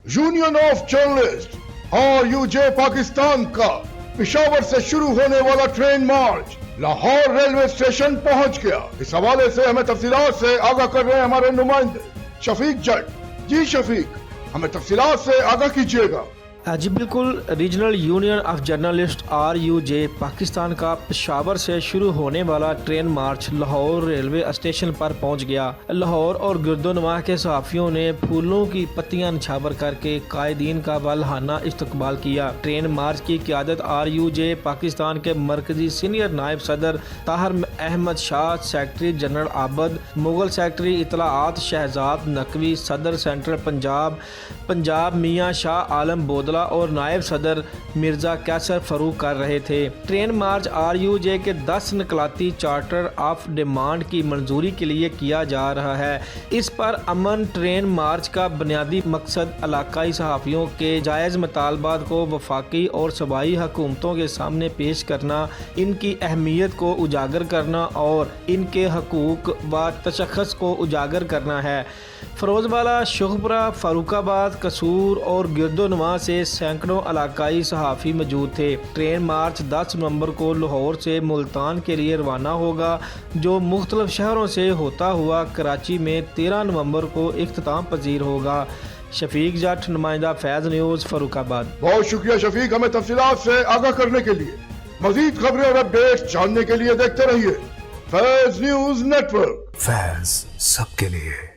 Union of journalist RUJ Pakistan का पेशावर से शुरू होने वाला ट्रेन मार्च लाहौर रेलवे स्टेशन पहुंच गया। इस हवाले से हमें तफसीलात से आगाह कर रहे हैं हमारे नुमाइंदे शफीक जट। जी शफीक, हमें तफसीलात से आगाह कीजिएगा। जी बिल्कुल, regional union of journalist RUJ Pakistan का पेशावर से शुरू होने वाला ट्रेन मार्च लाहौर रेलवे स्टेशन पर पहुंच गया। लाहौर और गिरदोनवा के सहाफ़ियों ने फूलों की पत्तियां निछावर करके कायदीन का वालहाना इस्तकबाल किया। ट्रेन मार्च की क़यादत RUJ पाकिस्तान के मरकजी सीनियर नायब सदर Tahir Ahmed Shah, secretary general Abad, Mughal secretary इतलाआत शहजाद नकवी, सदर सेंट्रल पंजाब मियाँ शाह आलम बोदला और नायब सदर मिर्जा कैसर फरूक कर रहे थे। ट्रेन मार्च RUJ के 10 नकलाती चार्टर ऑफ डिमांड की मंजूरी के लिए किया जा रहा है। इस पर अमन ट्रेन मार्च का बुनियादी मकसद इलाकाई सहाफ़ियों के जायज़ मुतालबात को वफाकी और सूबाई हुकूमतों के सामने पेश करना, इनकी अहमियत को उजागर करना और इनके हकूक़ व तशख़्ख़ुस को उजागर करना है। फ़रोज़वाला, शुखपुरा, फ़ारुखाबाद, कसूर और गिरदोनवा से सैकड़ों इलाकाई सहाफ़ी मौजूद थे। ट्रेन मार्च 10 नवंबर को लाहौर से मुल्तान के लिए रवाना होगा, जो मुख्तलिफ शहरों से होता हुआ कराची में 13 नवंबर को इख्तिताम पजीर होगा। शफीक जट, नुमाइंदा फैज़ न्यूज़, फ़ारुखाबाद। बहुत शुक्रिया शफीक, हमें तफसीलात से आगाह करने के लिए। मजीद खबरें और अपडेट्स जानने के लिए देखते रहिए फैज़ न्यूज़ नेटवर्क। फैज़ सबके लिए।